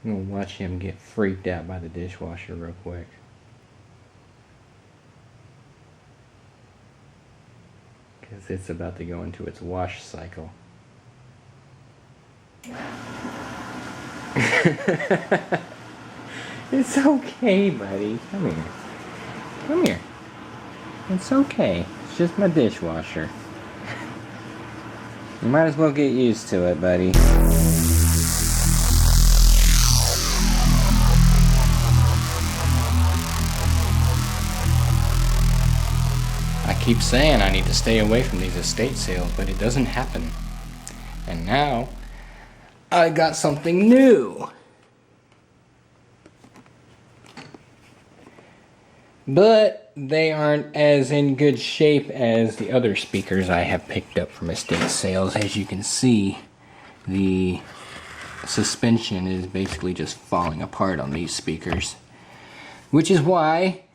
I'm gonna watch him get freaked out by the dishwasher real quick. Because it's about to go into its wash cycle. It's okay, buddy. Come here. Come here. It's okay. It's just my dishwasher. You might as well get used to it, buddy. I keep saying I need to stay away from these estate sales, but it doesn't happen. And now, I got something new. But they aren't as in good shape as the other speakers I have picked up from estate sales. As you can see, the suspension is basically just falling apart on these speakers. Which is why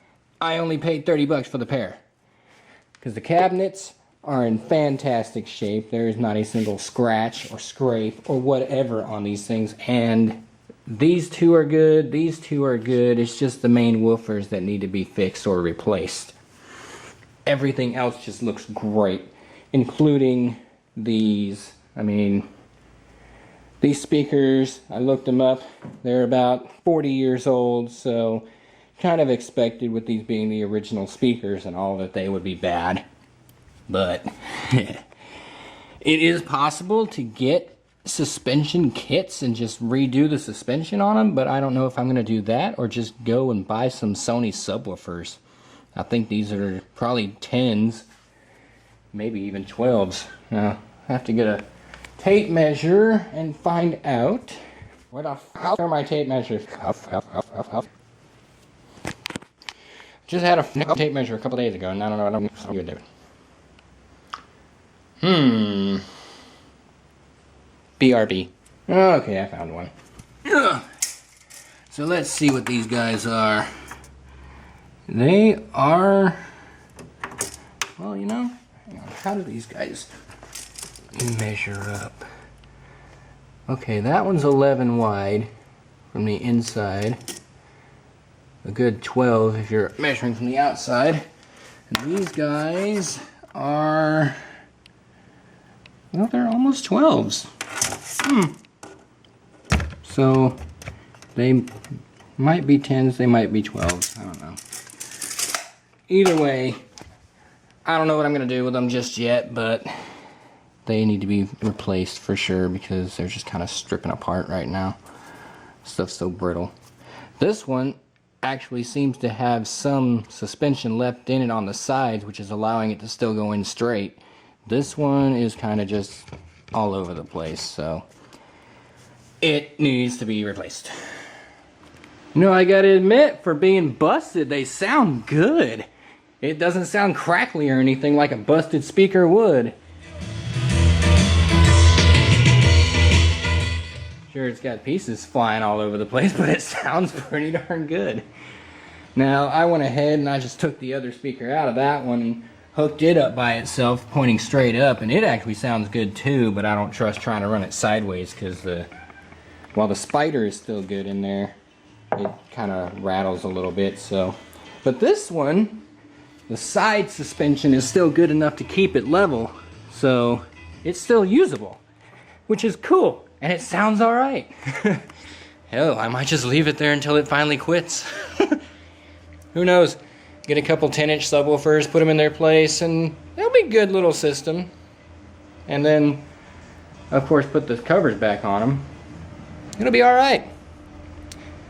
I only paid 30 bucks for the pair. Because the cabinets are in fantastic shape. There is not a single scratch or scrape or whatever on these things. And these two are good, these two are good. It's just the main woofers that need to be fixed or replaced. Everything else just looks great, including these. I mean, these speakers, I looked them up, they're about 40 years old, so kind of expected with these being the original speakers and all that they would be bad. But it is possible to get suspension kits and just redo the suspension on them, but I don't know if I'm going to do that or just go and buy some Sony subwoofers. I think these are probably 10s, maybe even 12s. Now, I have to get a tape measure and find out. Where the f*** are my tape measures? Just had a tape measure a couple days ago, and I don't know what I'm going to do. BRB. Okay, I found one. So let's see what these guys are. They are, well, you know, hang on, how do these guys measure up? Okay, that one's 11 wide from the inside. A good 12 if you're measuring from the outside. And these guys are, well, they're almost 12s. So they might be 10s, they might be 12s, I don't know. Either way, I don't know what I'm going to do with them just yet, but they need to be replaced for sure because they're just kind of stripping apart right now. Stuff's so brittle. This one actually seems to have some suspension left in it on the sides, which is allowing it to still go in straight. This one is kind of just all over the place, so it needs to be replaced. You know, I gotta admit, for being busted, they sound good. It doesn't sound crackly or anything like a busted speaker would. Sure, it's got pieces flying all over the place, but it sounds pretty darn good. Now, I went ahead and I just took the other speaker out of that one and hooked it up by itself, pointing straight up, and it actually sounds good too, but I don't trust trying to run it sideways because while the spider is still good in there, it kind of rattles a little bit, so. But this one, the side suspension is still good enough to keep it level, so it's still usable, which is cool, and it sounds alright. Hell, I might just leave it there until it finally quits. Who knows? Get a couple 10-inch subwoofers, put them in their place, and it'll be a good little system. And then, of course, put the covers back on them. It'll be alright.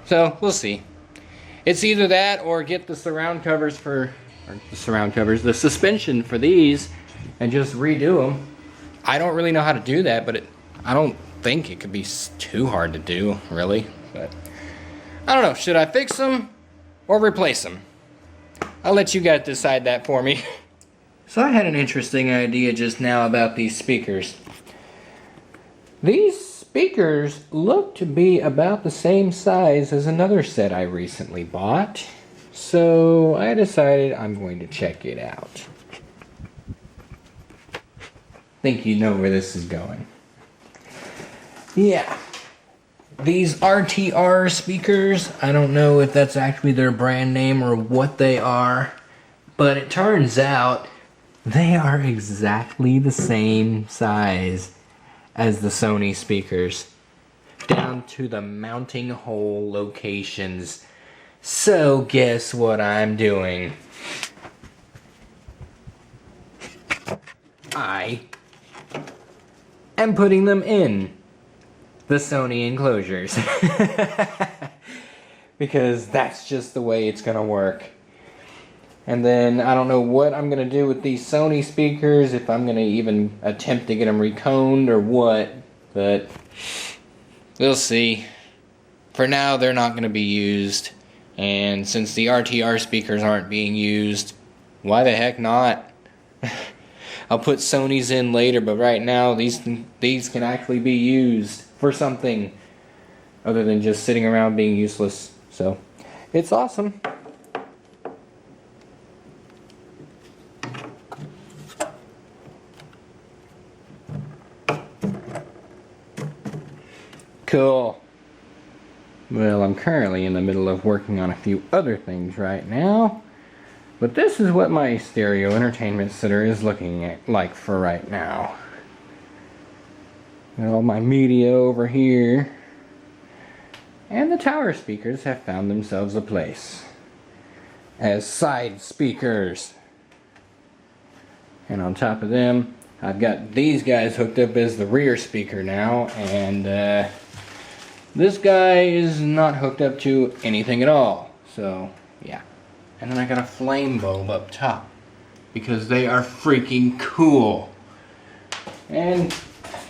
So, we'll see. It's either that or get the surround covers the suspension for these, and just redo them. I don't really know how to do that, but I don't think it could be too hard to do, really. But I don't know. Should I fix them or replace them? I'll let you guys decide that for me. So I had an interesting idea just now about these speakers. These speakers look to be about the same size as another set I recently bought. So I decided I'm going to check it out. Think you know where this is going. Yeah. these RTR speakers, I don't know if that's actually their brand name or what they are, but it turns out they are exactly the same size as the Sony speakers, down to the mounting hole locations. So guess what I'm doing? I am putting them in the Sony enclosures. Because that's just the way it's gonna work. And then I don't know what I'm gonna do with these Sony speakers, if I'm gonna even attempt to get them reconed or what, but we'll see. For now, they're not gonna be used, and since the RTR speakers aren't being used, why the heck not? I'll put Sonys in later, but right now these can actually be used for something other than just sitting around being useless. So it's awesome. Cool. Well, I'm currently in the middle of working on a few other things right now. But this is what my stereo entertainment center is looking like for right now. Got all my media over here. And the tower speakers have found themselves a place as side speakers. And on top of them, I've got these guys hooked up as the rear speaker now. And this guy is not hooked up to anything at all. So, yeah. And then I got a flame bulb up top because they are freaking cool. And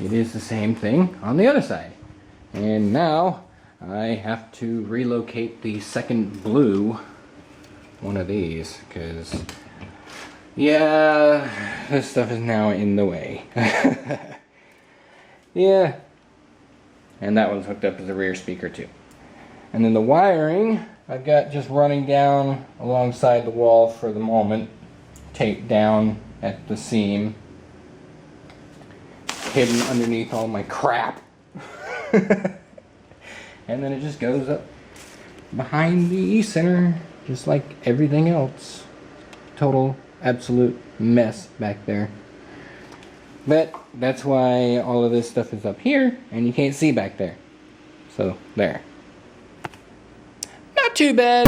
it is the same thing on the other side. And now I have to relocate the second blue one of these because, yeah, this stuff is now in the way. Yeah. And that one's hooked up as a rear speaker too. And then the wiring I've got just running down alongside the wall for the moment, taped down at the seam, hidden underneath all my crap. And then it just goes up behind the E-center, just like everything else. Total, absolute mess back there. But that's why all of this stuff is up here, and you can't see back there. So, there. Not too bad.